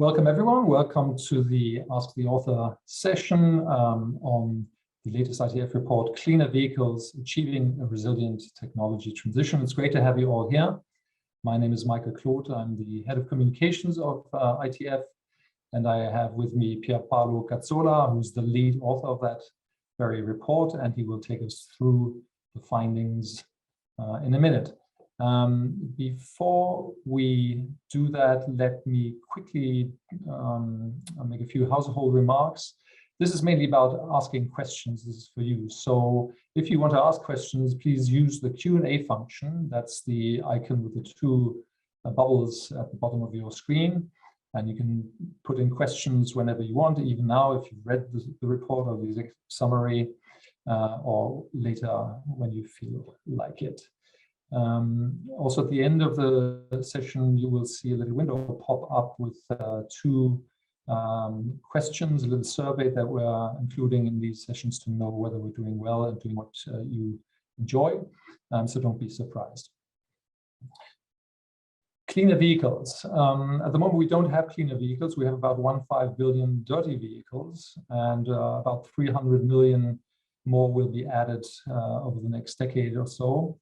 Welcome everyone. Welcome to the Ask the Author session on the latest ITF report, Cleaner Vehicles, Achieving a Resilient Technology Transition. It's great to have you all here. My name is Michael Kloth. I'm the head of communications of ITF, and I have with me Pierpaolo Cazzola, who's the lead author of that very report, and he will take us through the findings in a minute. Before we do that, let me quickly make a few household remarks. This is mainly about asking questions. This is for you. So if you want to ask questions, please use the Q&A function. That's the icon with the two bubbles at the bottom of your screen. And you can put in questions whenever you want, even now if you've read the report or the summary, or later when you feel like it. Also, at the end of the session, you will see a little window pop up with two questions, a little survey that we're including in these sessions to know whether we're doing well and doing what you enjoy. So don't be surprised. Cleaner vehicles. At the moment, we don't have cleaner vehicles. We have about 1.5 billion dirty vehicles, and about 300 million more will be added over the next decade or so.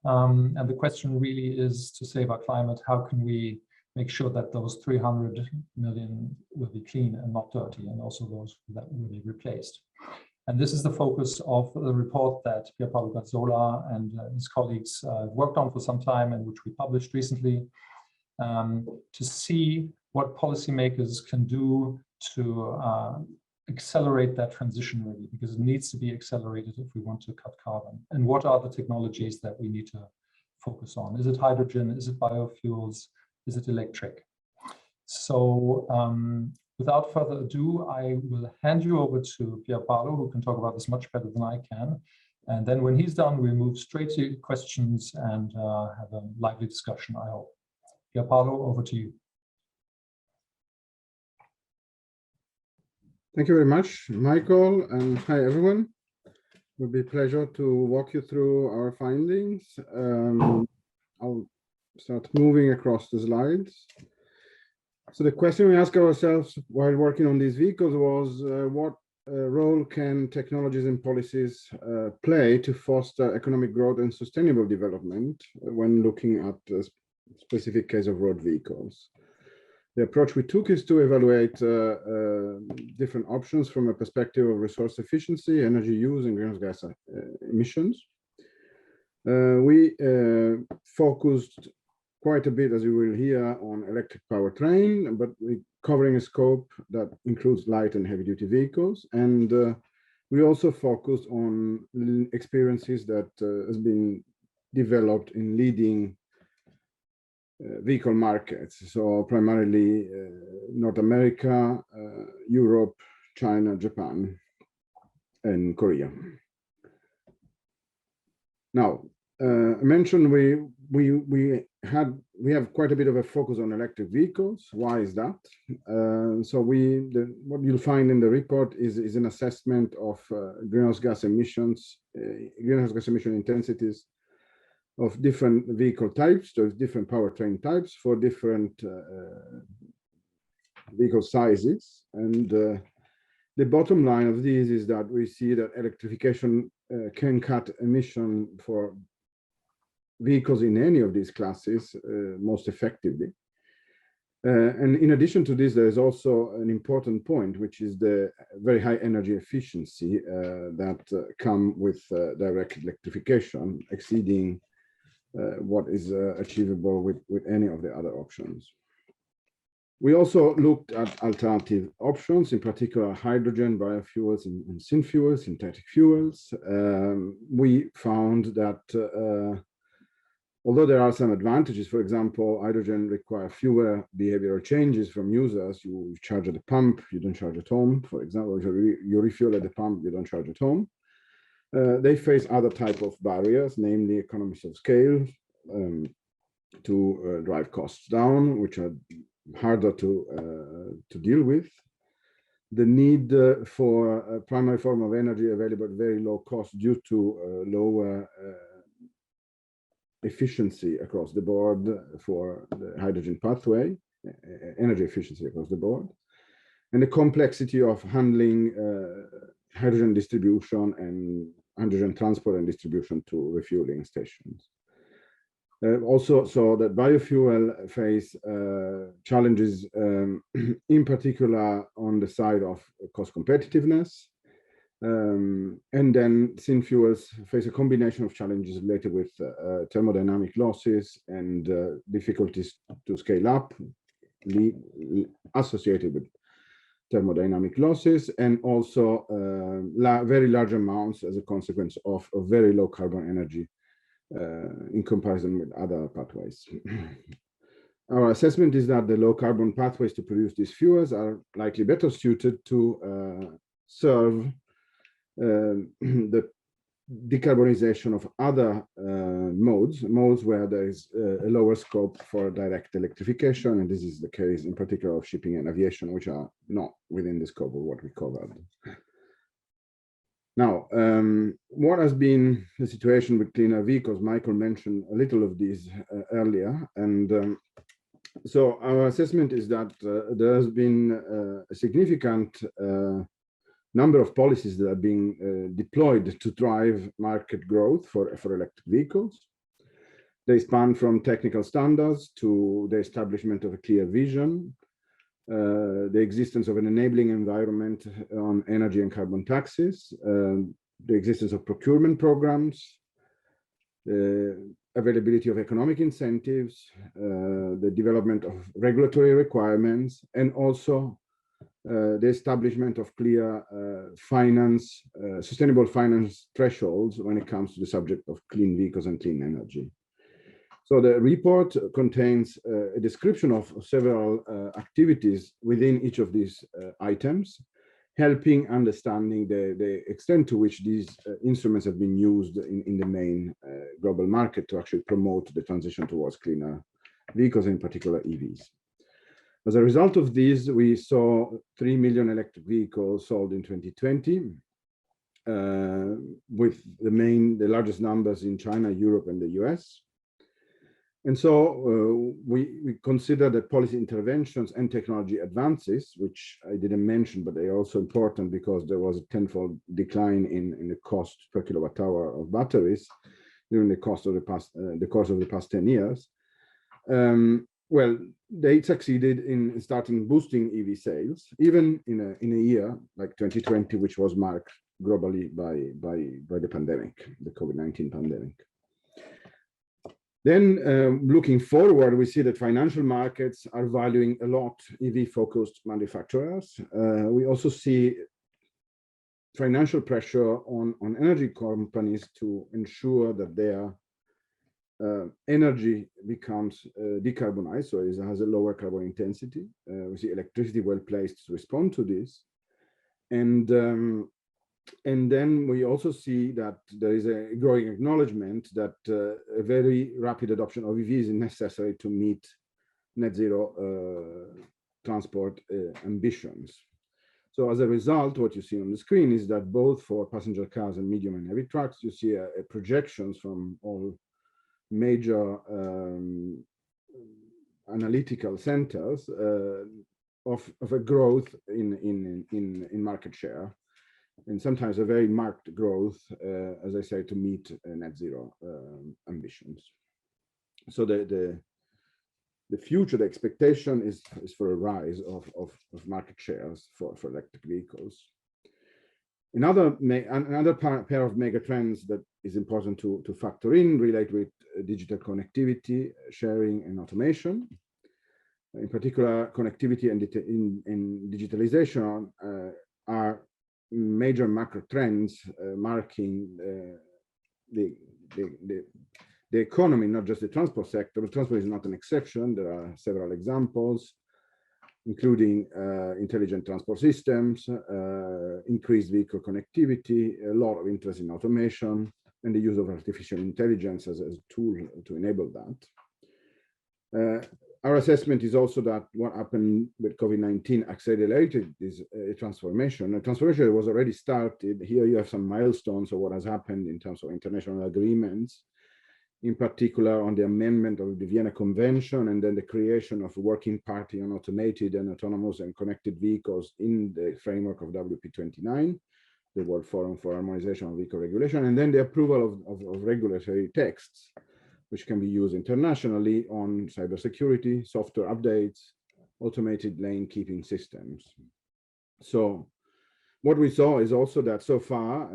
And the question really is, to save our climate, how can we make sure that those 300 million will be clean and not dirty, and also those that will be replaced. And this is the focus of the report that Pierpaolo Cazzola and his colleagues worked on for some time, and which we published recently, to see what policymakers can do to accelerate that transition really, because it needs to be accelerated if we want to cut carbon. And what are the technologies that we need to focus on? Is it hydrogen? Is it biofuels? Is it electric? So without further ado, I will hand you over to Pierpaolo, who can talk about this much better than I can. And then when he's done, we'll move straight to questions and have a lively discussion, I hope. Pierpaolo, over to you. Thank you very much, Michael, and hi everyone. It will be a pleasure to walk you through our findings. I'll start moving across the slides. So the question we asked ourselves while working on these vehicles was, what role can technologies and policies play to foster economic growth and sustainable development when looking at a specific case of road vehicles? The approach we took is to evaluate different options from a perspective of resource efficiency, energy use, and greenhouse gas emissions. We focused quite a bit, as you will hear, on electric powertrain, but we're covering a scope that includes light and heavy-duty vehicles. And we also focused on experiences that has been developed in leading vehicle markets, so primarily North America, Europe, China, Japan, and Korea. Now, I mentioned we have quite a bit of a focus on electric vehicles. Why is that? So what you'll find in the report is an assessment of greenhouse gas emission intensities of different vehicle types, so different powertrain types for different vehicle sizes. And the bottom line of these is that we see that electrification can cut emission for vehicles in any of these classes most effectively. And in addition to this, there is also an important point, which is the very high energy efficiency that come with direct electrification, exceeding what is achievable with any of the other options. We also looked at alternative options, in particular hydrogen, biofuels, and synfuels, synthetic fuels. We found that although there are some advantages, for example, hydrogen requires fewer behavioral changes from users. You charge at the pump, you don't charge at home. For example, if you refuel at the pump, you don't charge at home. They face other type of barriers, namely economies of scale to drive costs down, which are harder to deal with. The need for a primary form of energy available at very low cost due to lower efficiency across the board for the hydrogen pathway. energy efficiency across the board, and the complexity of handling hydrogen distribution and hydrogen transport and distribution to refueling stations. Also saw that biofuel face challenges, in particular on the side of cost competitiveness. And then syn fuels face a combination of challenges related with thermodynamic losses and difficulties to scale up associated with thermodynamic losses, and also very large amounts as a consequence of very low carbon energy in comparison with other pathways. Our assessment is that the low carbon pathways to produce these fuels are likely better suited to serve the decarbonization of other modes where there is a lower scope for direct electrification, and this is the case in particular of shipping and aviation, which are not within the scope of what we covered. Now, what has been the situation with cleaner vehicles? Michael mentioned a little of these earlier, and so our assessment is that there has been a significant number of policies that are being deployed to drive market growth for electric vehicles. They span from technical standards to the establishment of a clear vision, the existence of an enabling environment on energy and carbon taxes, the existence of procurement programs, availability of economic incentives, the development of regulatory requirements, and also the establishment of clear sustainable finance thresholds when it comes to the subject of clean vehicles and clean energy. So the report contains a description of several activities within each of these items, helping understanding the extent to which these instruments have been used in the main global market to actually promote the transition towards cleaner vehicles, in particular EVs. As a result of these, we saw 3 million electric vehicles sold in 2020, with the largest numbers in China, Europe, and the US. And so we consider that policy interventions and technology advances, which I didn't mention, but they are also important because there was a tenfold decline in the cost per kilowatt hour of batteries during the course of the past 10 years. Well, they succeeded in starting boosting EV sales, even in a year like 2020, which was marked globally by the pandemic, the COVID-19 pandemic. Then looking forward, we see that financial markets are valuing a lot EV-focused manufacturers. We also see financial pressure on energy companies to ensure that their energy becomes decarbonized, so it has a lower carbon intensity. We see electricity well placed to respond to this. And then we also see that there is a growing acknowledgement that a very rapid adoption of EVs is necessary to meet net zero transport ambitions. So as a result, what you see on the screen is that both for passenger cars and medium and heavy trucks, you see projections from all major analytical centers of a growth in market share, and sometimes a very marked growth, as I say, to meet net zero ambitions. So the future, the expectation is for a rise of market shares for electric vehicles. Another pair of mega trends that is important to factor in relate with digital connectivity, sharing, and automation. In particular, connectivity and digitalization are major macro trends marking the economy, not just the transport sector, but transport is not an exception. There are several examples, including intelligent transport systems, increased vehicle connectivity, a lot of interest in automation, and the use of artificial intelligence as a tool to enable that. Our assessment is also that what happened with COVID-19 accelerated this transformation. The transformation was already started. Here you have some milestones of what has happened in terms of international agreements in particular on the amendment of the Vienna Convention, and then the creation of a working party on automated and autonomous and connected vehicles in the framework of WP29, the World Forum for Harmonization of Vehicle Regulation, and then the approval of regulatory texts, which can be used internationally on cybersecurity, software updates, automated lane keeping systems. So what we saw is also that so far,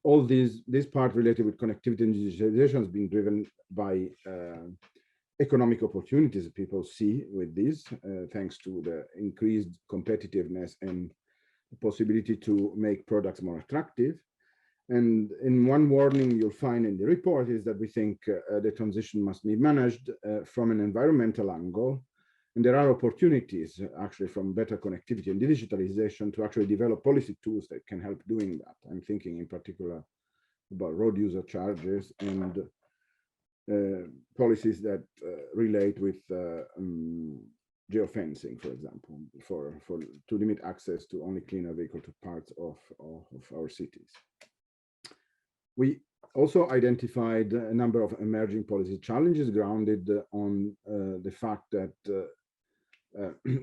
all this part related with connectivity and digitalization is being driven by economic opportunities that people see with this, thanks to the increased competitiveness and the possibility to make products more attractive. And in one warning you'll find in the report is that we think the transition must be managed from an environmental angle. And there are opportunities actually from better connectivity and digitalization to actually develop policy tools that can help doing that. I'm thinking in particular about road user charges and policies that relate with geofencing, for example, to limit access to only cleaner vehicle to parts of our cities. We also identified a number of emerging policy challenges grounded on the fact that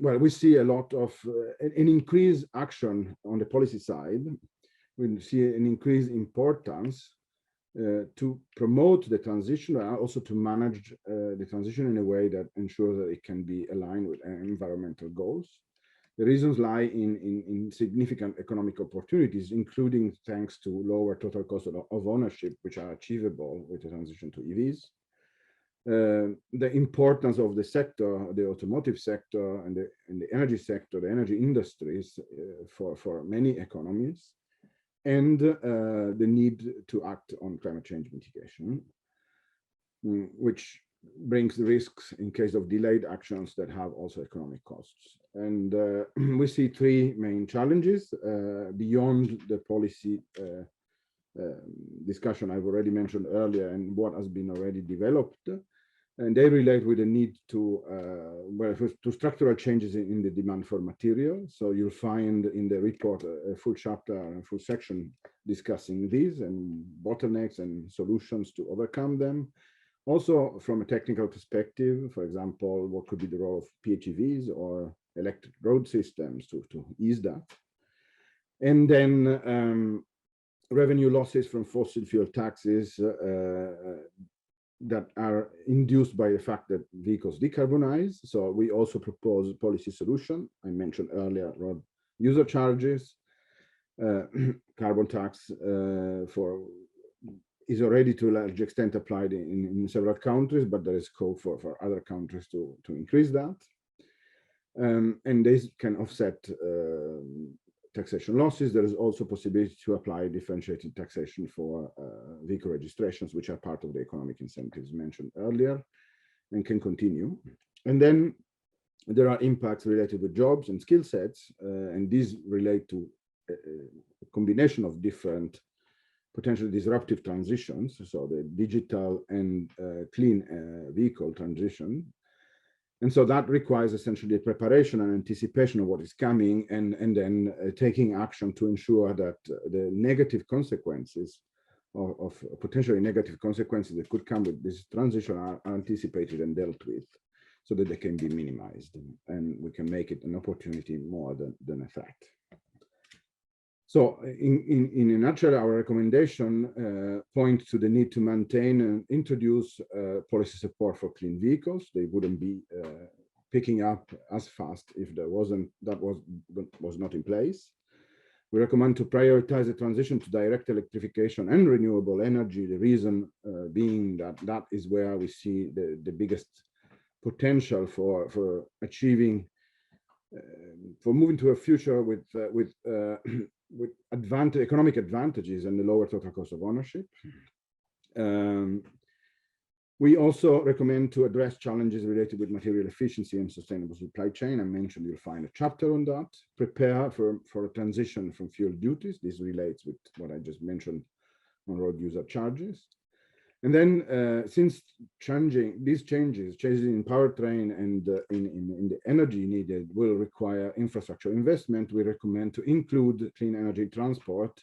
well, we see a lot of an increased action on the policy side. We see an increased importance to promote the transition and also to manage the transition in a way that ensures that it can be aligned with environmental goals. The reasons lie in significant economic opportunities, including thanks to lower total cost of ownership, which are achievable with the transition to EVs. The importance of the sector, the automotive sector and the energy sector, the energy industries for many economies, and the need to act on climate change mitigation, which brings risks in case of delayed actions that have also economic costs. And we see three main challenges beyond the policy discussion I've already mentioned earlier and what has been already developed. And they relate with the need to, to structural changes in the demand for material. So you'll find in the report a full chapter and a full section discussing these and bottlenecks and solutions to overcome them. Also from a technical perspective, for example, what could be the role of PHEVs or electric road systems to ease that. And then revenue losses from fossil fuel taxes that are induced by the fact that vehicles decarbonize. So we also propose policy solution. I mentioned earlier road user charges, carbon tax is already to a large extent applied in several countries, but there is scope for other countries to increase that. And this can offset taxation losses. There is also possibility to apply differentiated taxation for vehicle registrations, which are part of the economic incentives mentioned earlier and can continue. And then there are impacts related with jobs and skill sets, and these relate to a combination of different potentially disruptive transitions, so the digital and clean vehicle transition. And so that requires essentially a preparation and anticipation of what is coming, and then taking action to ensure that the negative consequences of potentially negative consequences that could come with this transition are anticipated and dealt with so that they can be minimized and we can make it an opportunity more than a threat. So in a nutshell, our recommendation points to the need to maintain and introduce policy support for clean vehicles. They wouldn't be picking up as fast if there wasn't, that was not in place. We recommend to prioritize the transition to direct electrification and renewable energy. The reason being that that is where we see the biggest potential for achieving, for moving to a future with economic advantages and the lower total cost of ownership. We also recommend to address challenges related with material efficiency and sustainable supply chain. I mentioned you'll find a chapter on that. Prepare for a transition from fuel duties. This relates with what I just mentioned on road user charges. And then since these changes in powertrain and in the energy needed will require infrastructure investment, we recommend to include clean energy transport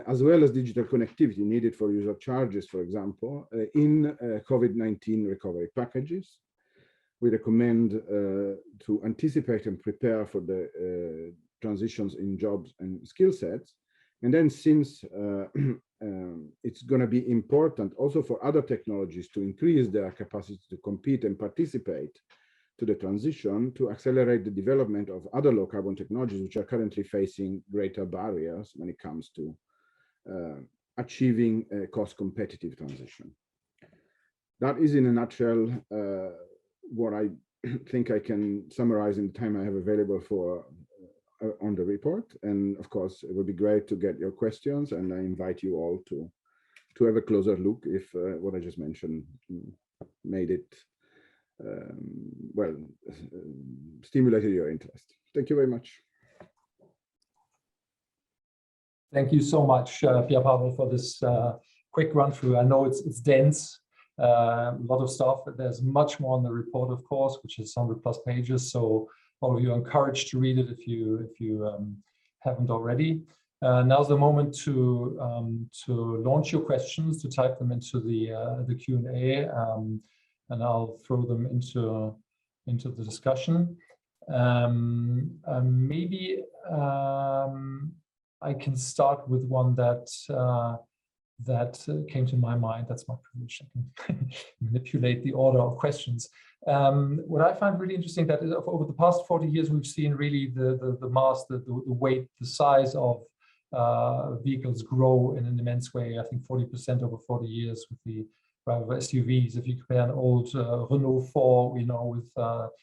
as well as digital connectivity needed for user charges, for example, in COVID-19 recovery packages. We recommend to anticipate and prepare for the transitions in jobs and skill sets. And then since it's going to be important also for other technologies to increase their capacity to compete and participate to the transition, to accelerate the development of other low carbon technologies, which are currently facing greater barriers when it comes to achieving a cost competitive transition. That is in a nutshell what I think I can summarize in the time I have available for on the report. And of course, it would be great to get your questions, and I invite you all to have a closer look if what I just mentioned made it stimulated your interest. Thank you very much. Thank you so much, Pierpaolo, for this quick run through. I know it's dense, a lot of stuff, but there's much more on the report, of course, which is 100+ pages. So all of you are encouraged to read it if you haven't already. Now's the moment to launch your questions, to type them into the Q&A, and I'll throw them into the discussion. Maybe I can start with one that came to my mind. That's my privilege. I can manipulate the order of questions. What I find really interesting that over the past 40 years, we've seen really the mass, the weight, the size of vehicles grow in an immense way. I think 40% over 40 years with the rise of SUVs. If you compare an old Renault 4, with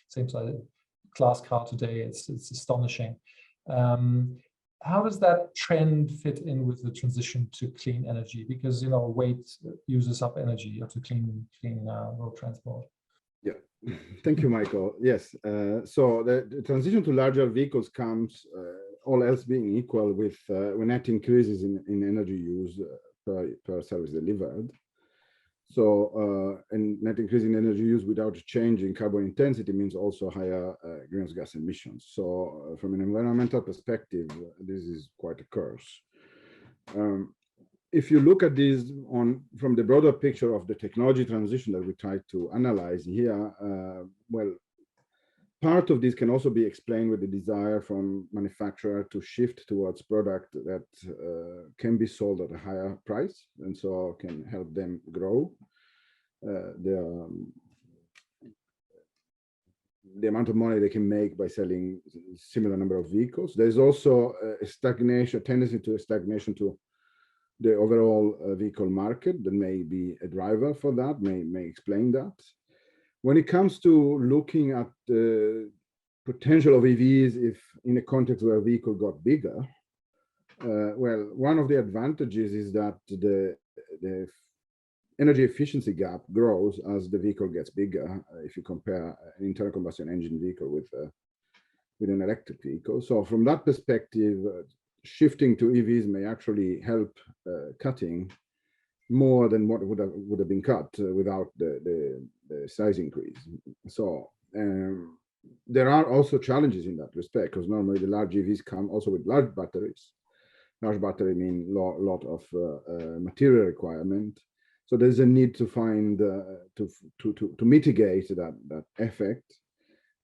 same size class car today, it's astonishing. How does that trend fit in with the transition to clean energy? Because weight uses up energy to clean road transport. Yeah, thank you, Michael. Yes, so the transition to larger vehicles comes, all else being equal, with net increases in energy use per service delivered. So, and net increase in energy use without changing carbon intensity means also higher greenhouse gas emissions. So, from an environmental perspective, this is quite a curse. If you look at this from the broader picture of the technology transition that we try to analyze here, part of this can also be explained with the desire from manufacturer to shift towards product that can be sold at a higher price, and so can help them grow the amount of money they can make by selling similar number of vehicles. There's also a tendency to stagnation to the overall vehicle market that may be a driver for that, may explain that. When it comes to looking at the potential of EVs, if in a context where a vehicle got bigger, one of the advantages is that the energy efficiency gap grows as the vehicle gets bigger. If you compare an internal combustion engine vehicle with an electric vehicle, so from that perspective, shifting to EVs may actually help cutting more than what would have been cut without the size increase. So there are also challenges in that respect, because normally the large EVs come also with large batteries. Large battery mean lot of material requirement. So there's a need to find to mitigate that effect,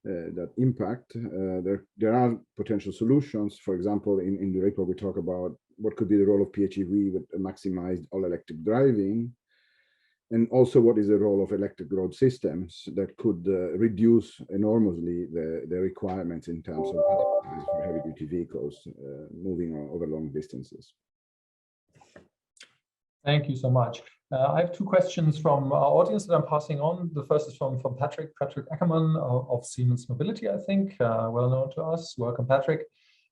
that impact. There are potential solutions. For example, in the report we talk about what could be the role of PHEV with maximized all-electric driving, and also what is the role of electric road systems that could reduce enormously the requirements in terms of batteries for heavy-duty vehicles moving over long distances. Thank you so much. I have two questions from our audience that I'm passing on. The first is from Patrick Ackermann of Siemens Mobility, I think, well known to us. Welcome, Patrick.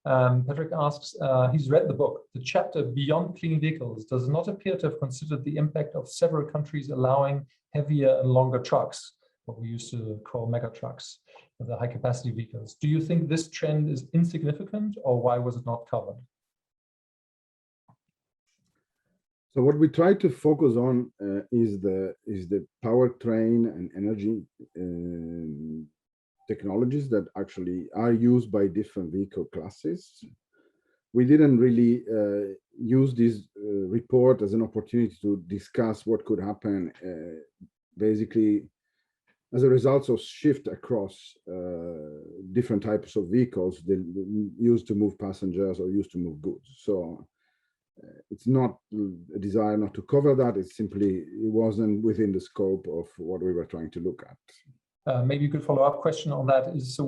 Patrick asks, he's read the book. The chapter Beyond Clean Vehicles does not appear to have considered the impact of several countries allowing heavier and longer trucks, what we used to call mega trucks, the high capacity vehicles. Do you think this trend is insignificant, or why was it not covered? So what we try to focus on is the powertrain and energy technologies that actually are used by different vehicle classes. we didn't really use this report as an opportunity to discuss what could happen basically as a result of shift across different types of vehicles used to move passengers or used to move goods. So it's not a desire not to cover that, it's simply, it wasn't within the scope of what we were trying to look at. Maybe you could follow-up question on that is, so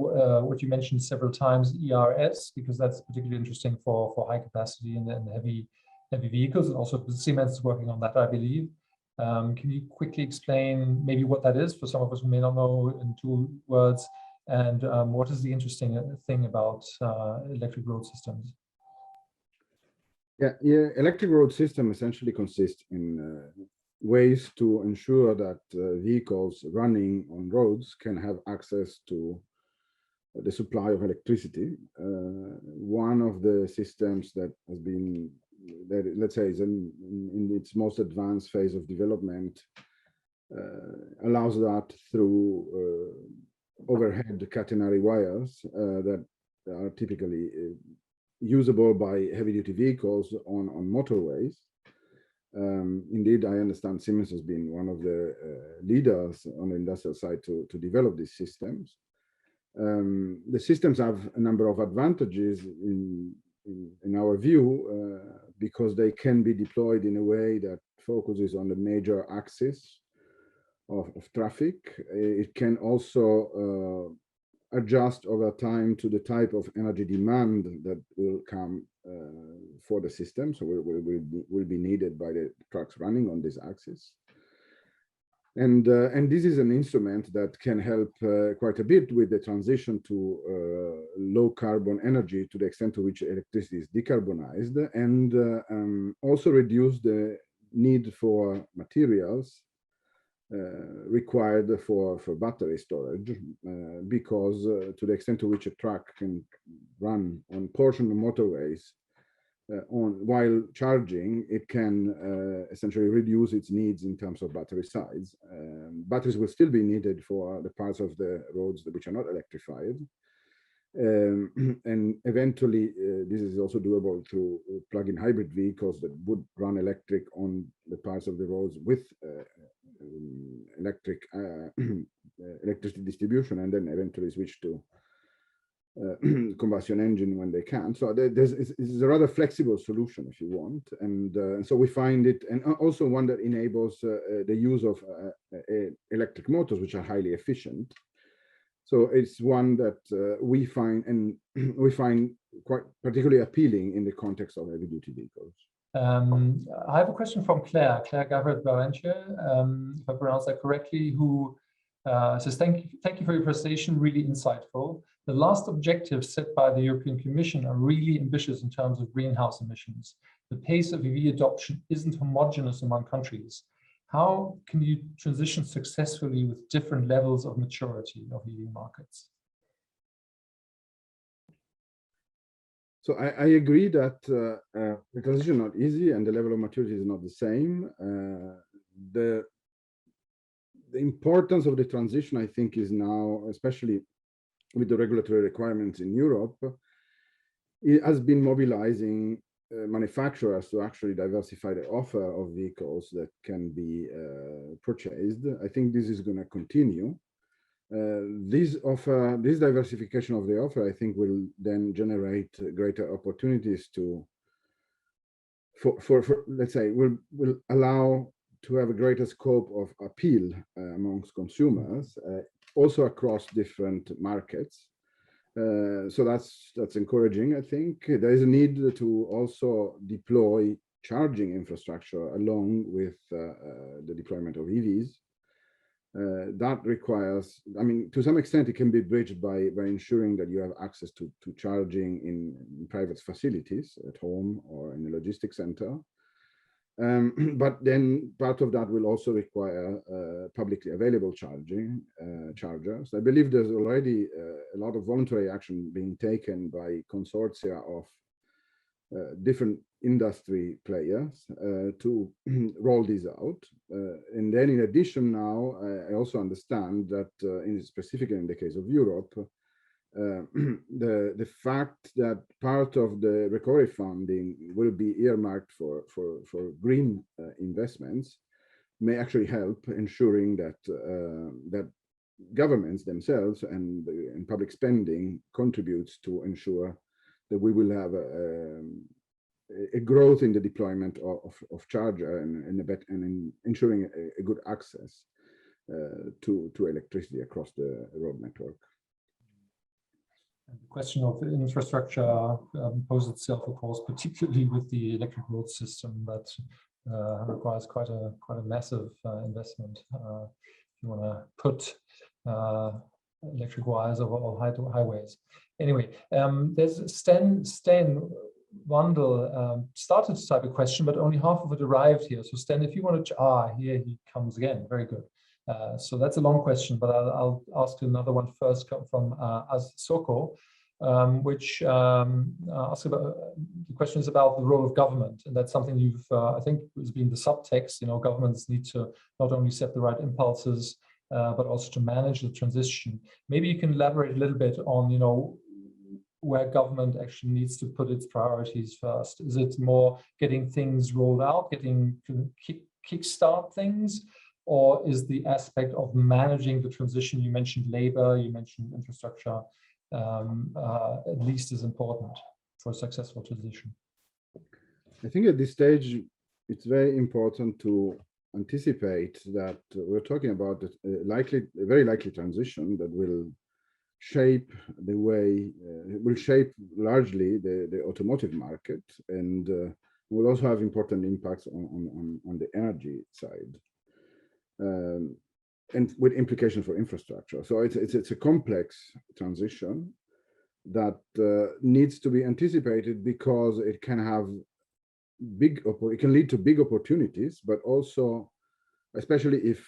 what you mentioned several times, ERS, because that's particularly interesting for high capacity and heavy vehicles, and also Siemens is working on that, I believe. Can you quickly explain maybe what that is for some of us who may not know in 2 words, and what is the interesting thing about electric road systems? Yeah, electric road system essentially consists in ways to ensure that vehicles running on roads can have access to the supply of electricity. One of the systems that has been, let's say, is in its most advanced phase of development, allows that through overhead catenary wires that are typically usable by heavy-duty vehicles on motorways. Indeed, I understand Siemens has been one of the leaders on the industrial side to develop these systems. The systems have a number of advantages in our view, because they can be deployed in a way that focuses on the major axis of traffic. It can also adjust over time to the type of energy demand that will come for the system, so will be needed by the trucks running on this axis. And this is an instrument that can help quite a bit with the transition to low carbon energy, to the extent to which electricity is decarbonized, and also reduce the need for materials required for battery storage, because to the extent to which a truck can run on portion of motorways while charging, it can essentially reduce its needs in terms of battery size. Batteries will still be needed for the parts of the roads which are not electrified. And eventually, this is also doable through plug-in hybrid vehicles that would run electric on the parts of the roads with electricity distribution, and then eventually switch to combustion engine when they can. So it's a rather flexible solution, if you want, and so we find it, and also one that enables the use of electric motors, which are highly efficient. So it's one that we find quite particularly appealing in the context of heavy-duty vehicles. I have a question from Claire Gavret-Barrenche, if I pronounce that correctly, who says, thank you for your presentation, really insightful. The last objectives set by the European Commission are really ambitious in terms of greenhouse emissions. The pace of EV adoption isn't homogeneous among countries. How can you transition successfully with different levels of maturity of EV markets? So I agree that the transition is not easy and the level of maturity is not the same. The importance of the transition, I think, is now, especially with the regulatory requirements in Europe, it has been mobilizing manufacturers to actually diversify the offer of vehicles that can be purchased. I think this is going to continue. This diversification of the offer, I think, will then generate greater opportunities for let's say, will allow to have a greater scope of appeal amongst consumers, also across different markets. So that's encouraging, I think. There is a need to also deploy charging infrastructure along with the deployment of EVs. That requires, I mean, to some extent, it can be bridged by ensuring that you have access to charging in private facilities at home or in a logistics center. But then part of that will also require publicly available chargers. I believe there's already a lot of voluntary action being taken by consortia of different industry players to roll these out. And then in addition now, I also understand that specifically in the case of Europe, the fact that part of the recovery funding will be earmarked for green investments may actually help ensuring that that governments themselves and public spending contributes to ensure that we will have a growth in the deployment of charger and in ensuring a good access to electricity across the road network. And the question of infrastructure poses itself, of course, particularly with the electric road system that requires quite a massive investment. If you want to put electric wires over all highways. Anyway, there's Sten Wandel started to type a question, but only half of it arrived here. So Sten, if you want to, here he comes again. Very good. So that's a long question, but I'll ask another one first from Soko, which asks about, the question is about the role of government, and that's something you've, I think, has been the subtext. You know, governments need to not only set the right impulses, but also to manage the transition. Maybe you can elaborate a little bit on, you know, where government actually needs to put its priorities first. Is it more getting things rolled out, getting to kickstart things? Or is the aspect of managing the transition, you mentioned labor, you mentioned infrastructure, at least as important for a successful transition? I think at this stage, it's very important to anticipate that we're talking about a very likely transition that will shape the way, will shape largely the automotive market, and will also have important impacts on the energy side. And with implications for infrastructure. So it's a complex transition that needs to be anticipated because it can have it can lead to big opportunities, but also, especially if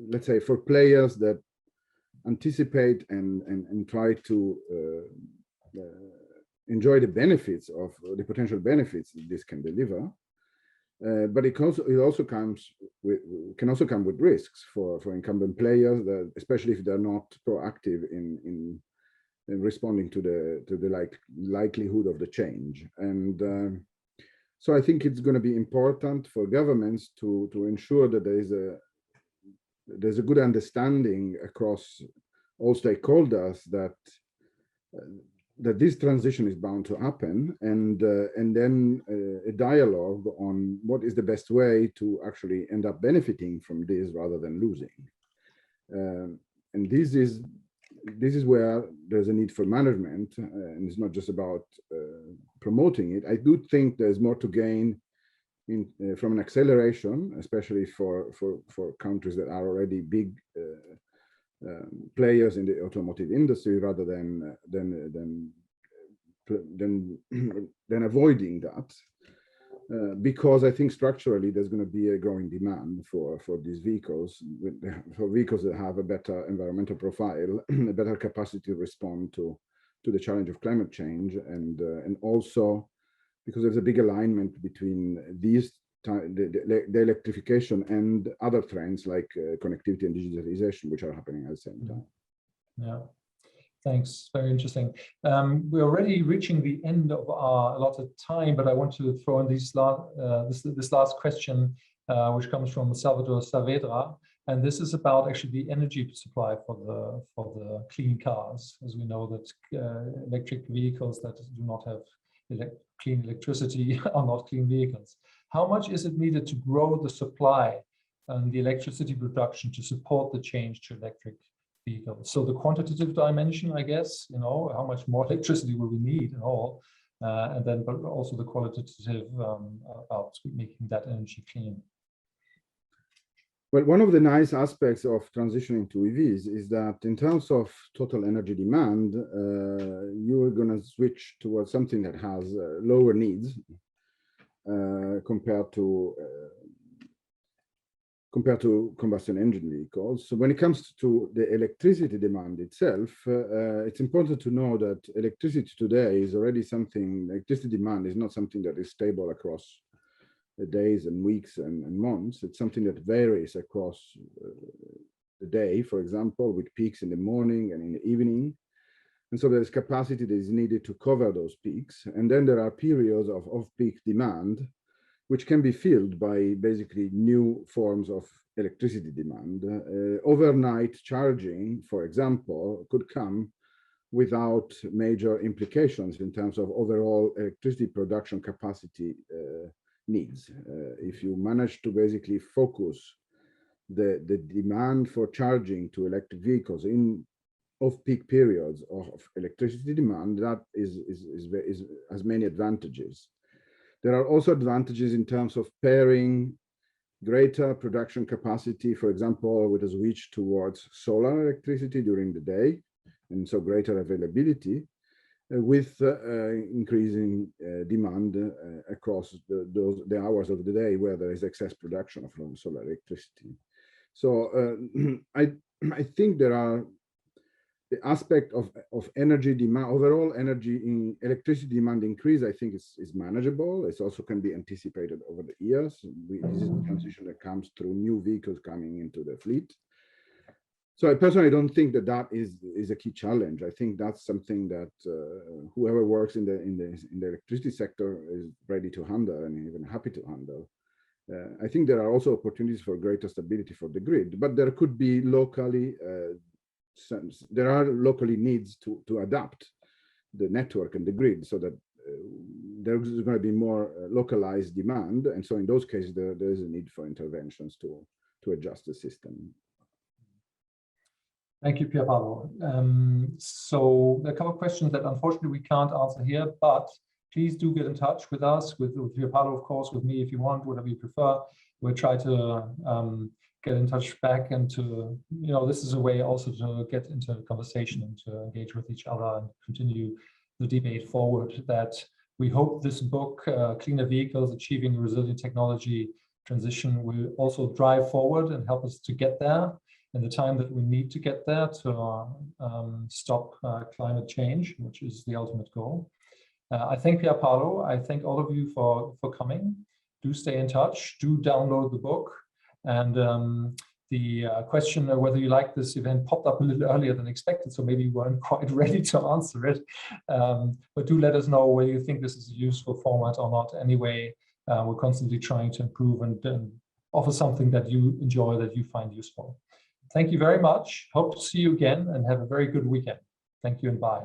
let's say for players that anticipate and try to enjoy the benefits of the potential benefits that this can deliver. But it also comes with, can also come with risks for incumbent players, that, especially if they're not proactive in responding to the likelihood of the change. And so I think it's going to be important for governments to ensure that there's a good understanding across all stakeholders that this transition is bound to happen, and then a dialogue on what is the best way to actually end up benefiting from this rather than losing. And this is where there's a need for management, and it's not just about promoting it. I do think there's more to gain from an acceleration, especially for countries that are already big players in the automotive industry, rather than avoiding that, because I think structurally there's going to be a growing demand for these vehicles, for vehicles that have a better environmental profile, a better capacity to respond to the challenge of climate change, and also because there's a big alignment between these the electrification and other trends like connectivity and digitalization, which are happening at the same time. Yeah, thanks. Very interesting. We're already reaching the end of our allotted time, but I want to throw in this last question, which comes from Salvador Saavedra, and this is about actually the energy supply for the clean cars, as we know that electric vehicles that do not have clean electricity are not clean vehicles. How much is it needed to grow the supply and the electricity production to support the change to electric vehicles? So the quantitative dimension, I guess, you know, how much more electricity will we need and all, and then but also the qualitative about making that energy clean. Well, one of the nice aspects of transitioning to EVs is that in terms of total energy demand, you're going to switch towards something that has lower needs compared to combustion engine vehicles. So when it comes to the electricity demand itself, it's important to know that electricity today is already something, electricity demand is not something that is stable across days and weeks and months. It's something that varies across the day, for example, with peaks in the morning and in the evening. And so there's capacity that is needed to cover those peaks. And then there are periods of off-peak demand, which can be filled by basically new forms of electricity demand. Overnight charging, for example, could come without major implications in terms of overall electricity production capacity needs. If you manage to basically focus the demand for charging to electric vehicles in off-peak periods of electricity demand, that has many advantages. There are also advantages in terms of pairing greater production capacity, for example, with a switch towards solar electricity during the day, and so greater availability, with increasing demand across the hours of the day where there is excess production from solar electricity. So I think there are the aspect of energy demand, overall energy in electricity demand increase, I think is manageable. It also can be anticipated over the years. This is a transition that comes through new vehicles coming into the fleet. So I personally don't think that is a key challenge. I think that's something that whoever works in the electricity sector is ready to handle and even happy to handle. I think there are also opportunities for greater stability for the grid, but there could be locally there are locally needs to adapt the network and the grid so that there's going to be more localized demand, and so in those cases there is a need for interventions to adjust the system. Thank you, Pierpaolo. So there are a couple of questions that unfortunately we can't answer here, but please do get in touch with us, with Pierpaolo, of course, with me if you want, whatever you prefer. We'll try to get in touch back and to, this is a way also to get into a conversation and to engage with each other and continue the debate forward, that we hope this book, Cleaner Vehicles, Achieving a Resilient Technology Transition, will also drive forward and help us to get there in the time that we need to get there to stop climate change, which is the ultimate goal. I thank Pierpaolo. I thank all of you for coming. Do stay in touch. Do download the book. And the question of whether you like this event popped up a little earlier than expected, so maybe you weren't quite ready to answer it. But do let us know whether you think this is a useful format or not. Anyway, we're constantly trying to improve and offer something that you enjoy, that you find useful. Thank you very much. Hope to see you again and have a very good weekend. Thank you and bye.